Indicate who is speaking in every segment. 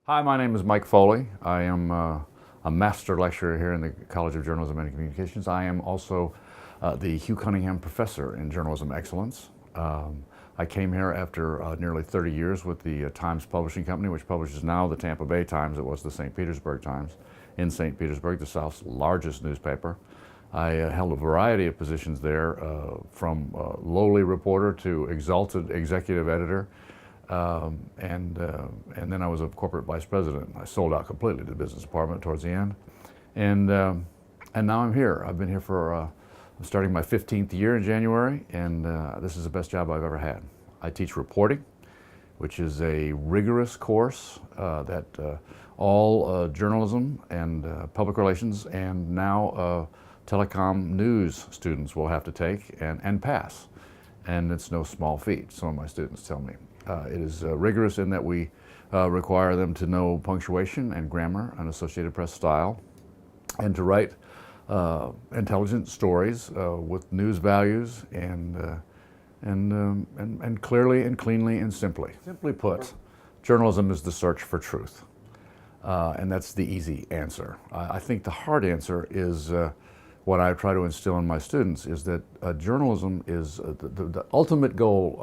Speaker 1: Hi, my name is Mike Foley. I am a master lecturer here in the College of Journalism and Communications. I am also the Hugh Cunningham Professor in Journalism Excellence. I came here after nearly 30 years with the Times Publishing Company, which publishes now the Tampa Bay Times. It was the St. Petersburg Times in St. Petersburg, the South's largest newspaper. I held a variety of positions there, from lowly reporter to exalted executive editor. And then I was a corporate vice president. I sold out completely to the business department towards the end. And now I'm here. I've been here for, I'm starting my 15th year in January, and this is the best job I've ever had. I teach reporting, which is a rigorous course that all journalism and public relations and now telecom news students will have to take and pass. And it's no small feat, some of my students tell me. It is rigorous in that we require them to know punctuation and grammar and Associated Press style, and to write intelligent stories with news values and clearly and cleanly and simply. Simply put, journalism is the search for truth, and that's the easy answer. I think the hard answer is what I try to instill in my students is that journalism is the ultimate goal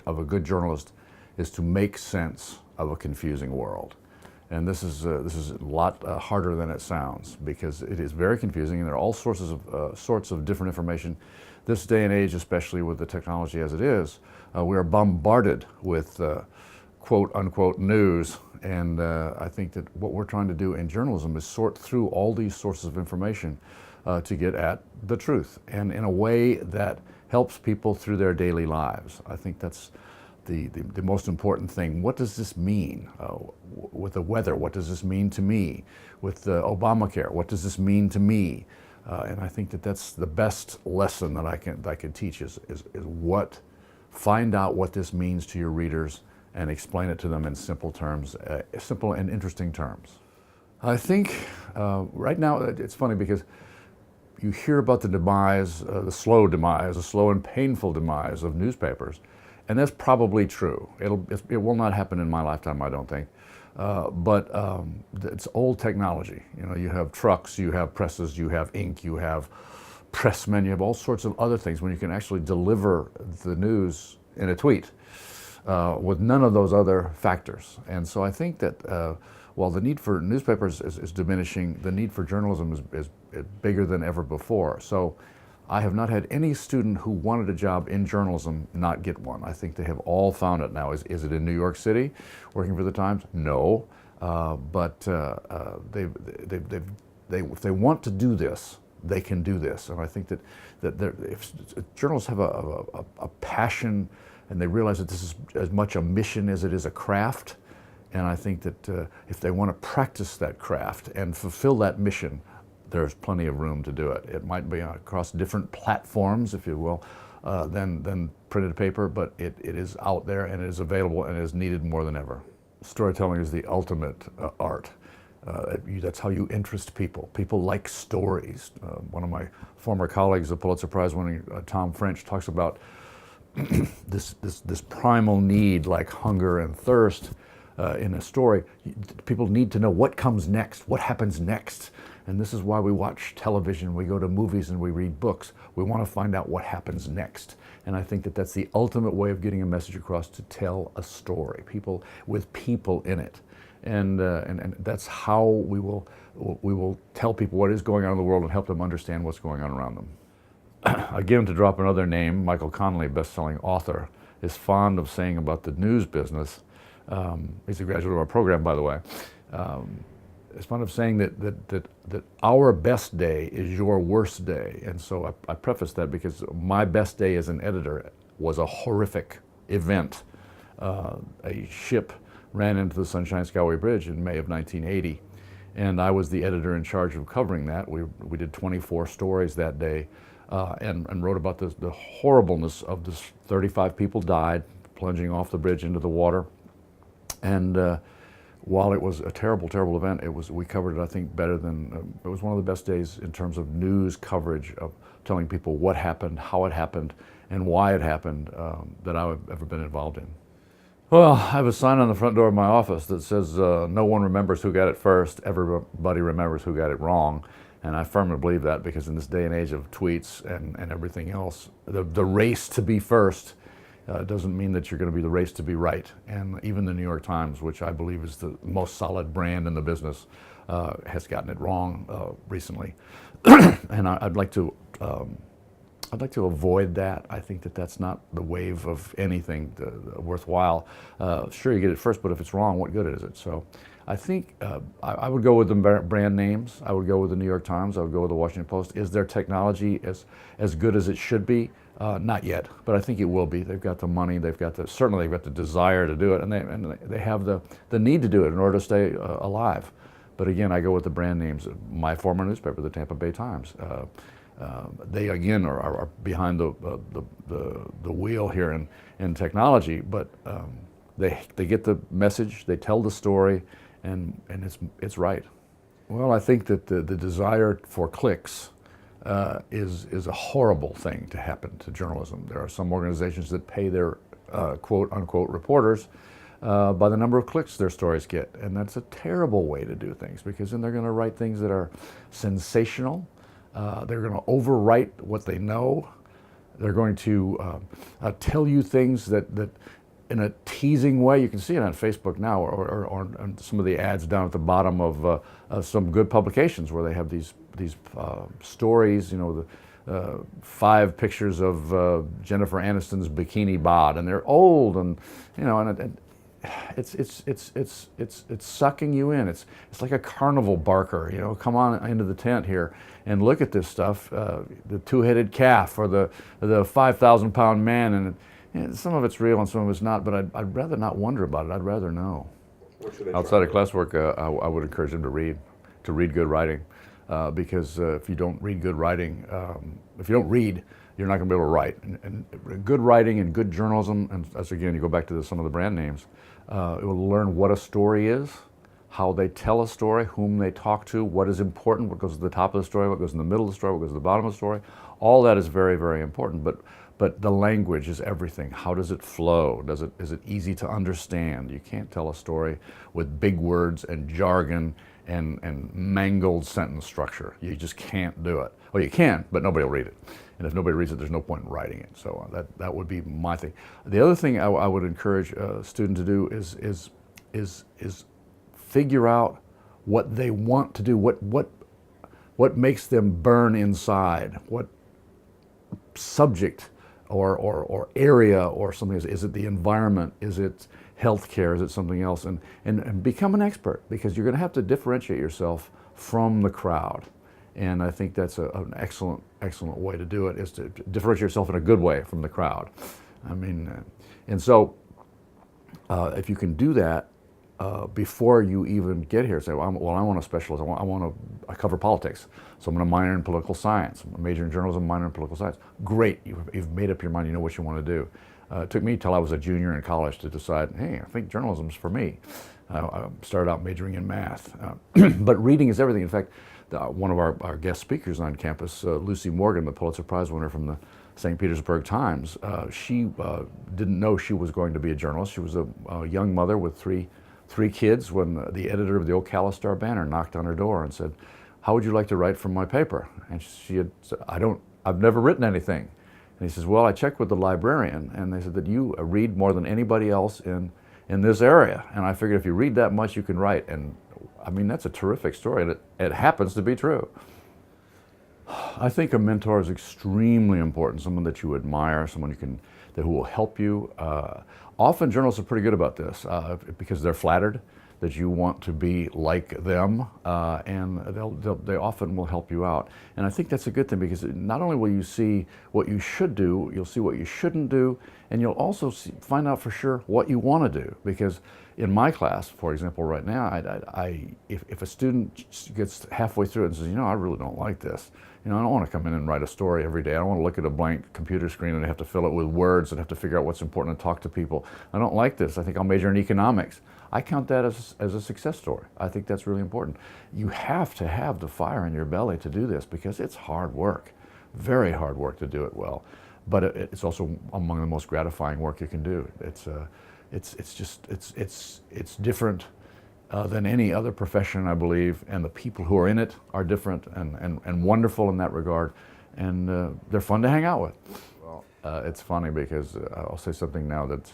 Speaker 1: of a good journalist is to make sense of a confusing world. And this is a lot harder than it sounds, because it is very confusing, and there are all sorts of different information. This day and age, especially with the technology as it is, we are bombarded with quote unquote news. And I think that what we're trying to do in journalism is sort through all these sources of information to get at the truth, and in a way that helps people through their daily lives. I think that's the most important thing. What does this mean with the weather? What does this mean to me? With Obamacare, what does this mean to me? And I think that that's the best lesson that I can teach is find out what this means to your readers and explain it to them in simple terms, simple and interesting terms. I think right now it's funny because you hear about the demise, the slow and painful demise of newspapers. And that's probably true. It will not happen in my lifetime, I don't think. But it's old technology. You know, you have trucks, you have presses, you have ink, you have pressmen, you have all sorts of other things when you can actually deliver the news in a tweet with none of those other factors. And so I think that while the need for newspapers is diminishing, the need for journalism is bigger than ever before. So I have not had any student who wanted a job in journalism not get one. I think they have all found it now. Is it in New York City, working for the Times? No, but if they want to do this, they can do this. And I think that if journalists have a passion and they realize that this is as much a mission as it is a craft, and I think that if they want to practice that craft and fulfill that mission, there's plenty of room to do it. It might be across different platforms, if you will, than printed paper, but it is out there and it is available and it is needed more than ever. Storytelling is the ultimate art. That's how you interest people. People like stories. One of my former colleagues, the Pulitzer Prize winning Tom French, talks about this primal need, like hunger and thirst in a story. People need to know what comes next, what happens next. And this is why we watch television, we go to movies, and we read books. We want to find out what happens next. And I think that that's the ultimate way of getting a message across, to tell a story, people with people in it. And that's how we will tell people what is going on in the world and help them understand what's going on around them. Again, to drop another name, Michael Connelly, best-selling author, is fond of saying about the news business, he's a graduate of our program, by the way, it's fun of saying that our best day is your worst day. And so I preface that because my best day as an editor was a horrific event. A ship ran into the Sunshine Skyway Bridge in May of 1980, and I was the editor in charge of covering that. We did 24 stories that day and wrote about the horribleness of this. 35 people died plunging off the bridge into the water. And while it was a terrible, terrible event, we covered it, I think, better than, it was one of the best days in terms of news coverage, of telling people what happened, how it happened, and why it happened, that I've ever been involved in. Well, I have a sign on the front door of my office that says, no one remembers who got it first, everybody remembers who got it wrong. And I firmly believe that, because in this day and age of tweets and everything else, the race to be first doesn't mean that you're going to be the race to be right. And even the New York Times, which I believe is the most solid brand in the business, has gotten it wrong recently. And I'd like to avoid that. I think that that's not the wave of anything worthwhile. Sure, you get it first, but if it's wrong, what good is it? So I think I would go with the brand names. I would go with the New York Times. I would go with the Washington Post. Is their technology as good as it should be? Not yet, but I think it will be. They've got the money. Certainly they've got the desire to do it, and they have the need to do it in order to stay alive. But again, I go with the brand names. My former newspaper, the Tampa Bay Times. They again are behind the wheel here in technology, but they get the message, they tell the story, and it's right. Well, I think that the desire for clicks is a horrible thing to happen to journalism. There are some organizations that pay their quote unquote reporters by the number of clicks their stories get, and that's a terrible way to do things, because then they're going to write things that are sensational. They're going to overwrite what they know. They're going to tell you things that in a teasing way. You can see it on Facebook now, or on some of the ads down at the bottom of some good publications where they have these stories. You know, the 5 pictures of Jennifer Aniston's bikini bod, and they're old, and you know, and it's sucking you in. It's like a carnival barker. You know, come on into the tent here and look at this stuff. The 2-headed calf, or the 5,000-pound man, and some of it's real and some of it's not. But I'd rather not wonder about it. I'd rather know. Outside of classwork, I would encourage them to read good writing, because if you don't read good writing, if you don't read, you're not going to be able to write. And good writing and good journalism, and as again, you go back to some of the brand names, it will learn what a story is, how they tell a story, whom they talk to, what is important, what goes to the top of the story, what goes in the middle of the story, what goes to the bottom of the story. All that is very, very important. But the language is everything. How does it flow? Is it easy to understand? You can't tell a story with big words and jargon and mangled sentence structure. You just can't do it. Well, you can, but nobody will read it. And if nobody reads it, there's no point in writing it. So that would be my thing. The other thing I would encourage a student to do is figure out what they want to do, what makes them burn inside, what subject or area or something. Is it the environment? Is it healthcare? Is it something else? And become an expert, because you're going to have to differentiate yourself from the crowd. And I think that's an excellent way to do it, is to differentiate yourself in a good way from the crowd. I mean, and so if you can do that before you even get here, say, well, I want to specialize. I cover politics, so I'm going to minor in political science. I'm a major in journalism, minor in political science. Great, you've made up your mind. You know what you want to do. It took me till I was a junior in college to decide, hey, I think journalism's for me. I started out majoring in math, but reading is everything. In fact, one of our guest speakers on campus, Lucy Morgan, the Pulitzer Prize winner from the St. Petersburg Times, she didn't know she was going to be a journalist. She was a young mother with three kids when the editor of the Ocala Star-Banner knocked on her door and said, "How would you like to write for my paper?" And she had said, I've never written anything. And he says, "Well, I checked with the librarian, and they said that you read more than anybody else in this area. And I figured if you read that much, you can write." And I mean, that's a terrific story, and it happens to be true. I think a mentor is extremely important, someone that you admire, someone who will help you. Often journalists are pretty good about this because they're flattered that you want to be like them, and they often will help you out. And I think that's a good thing, because not only will you see what you should do, you'll see what you shouldn't do, and you'll also find out for sure what you want to do. Because in my class, for example, right now, if a student gets halfway through it and says, you know, I really don't like this. You know, I don't want to come in and write a story every day. I don't want to look at a blank computer screen and have to fill it with words and have to figure out what's important and talk to people. I don't like this. I think I'll major in economics. I count that as a success story. I think that's really important. You have to have the fire in your belly to do this, because it's hard work, very hard work to do it well. But it's also among the most gratifying work you can do. it's different than any other profession, I believe, and the people who are in it are different and wonderful in that regard, and they're fun to hang out with. Well, it's funny because I'll say something now that's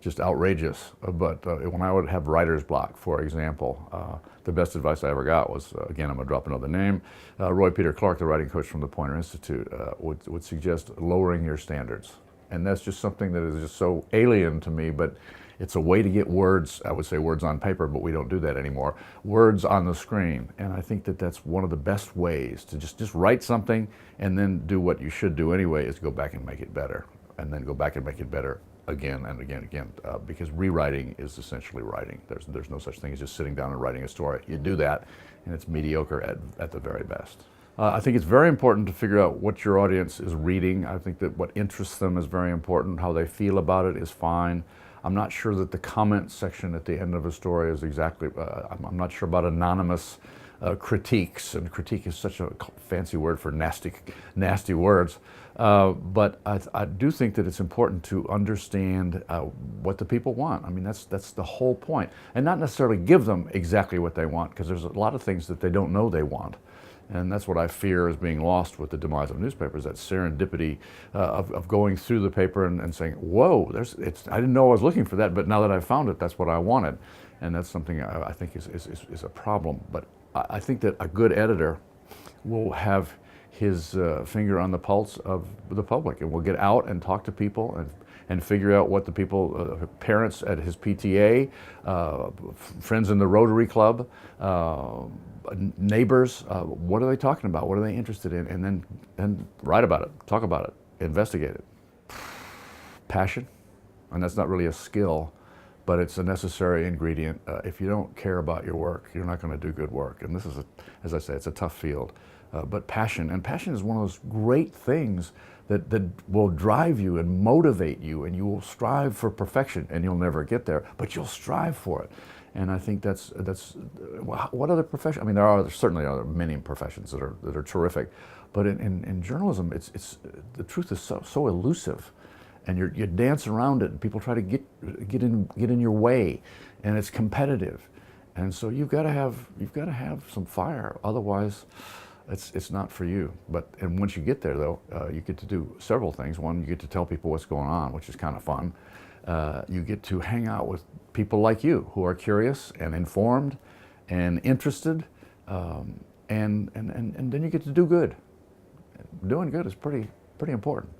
Speaker 1: just outrageous, but when I would have writer's block, for example, the best advice I ever got was, again, I'm going to drop another name, Roy Peter Clark, the writing coach from the Poynter Institute, would suggest lowering your standards. And that's just something that is just so alien to me, but it's a way to get words, I would say words on paper, but we don't do that anymore, words on the screen. And I think that that's one of the best ways to just write something and then do what you should do anyway, is go back and make it better, and then go back and make it better again and again and again, because rewriting is essentially writing. There's no such thing as just sitting down and writing a story. You do that, and it's mediocre at the very best. I think it's very important to figure out what your audience is reading. I think that what interests them is very important. How they feel about it is fine. I'm not sure that the comment section at the end of a story is exactly, I'm not sure about anonymous critiques, and critique is such a fancy word for nasty words. But I do think that it's important to understand what the people want. I mean, that's the whole point. And not necessarily give them exactly what they want, because there's a lot of things that they don't know they want. And that's what I fear is being lost with the demise of newspapers, that serendipity of going through the paper and saying, whoa, I didn't know I was looking for that, but now that I found it, that's what I wanted. And that's something I think is a problem. But I think that a good editor will have his finger on the pulse of the public, and will get out and talk to people and figure out what the people, parents at his PTA, friends in the Rotary Club, neighbors, what are they talking about? What are they interested in? And then write about it, talk about it, investigate it. Passion, and that's not really a skill, but it's a necessary ingredient. If you don't care about your work, you're not going to do good work. And this is, as I say, it's a tough field. But passion is one of those great things that will drive you and motivate you, and you will strive for perfection, and you'll never get there, but you'll strive for it. And I think that's what other profession? I mean, there certainly are many professions that are terrific, but in journalism, it's the truth is so elusive, and you dance around it, and people try to get in your way, and it's competitive, and so you've got to have some fire, otherwise it's not for you. And once you get there, though, you get to do several things. One, you get to tell people what's going on, which is kind of fun. You get to hang out with people like you who are curious and informed and interested, and then you get to do good. Doing good is pretty important.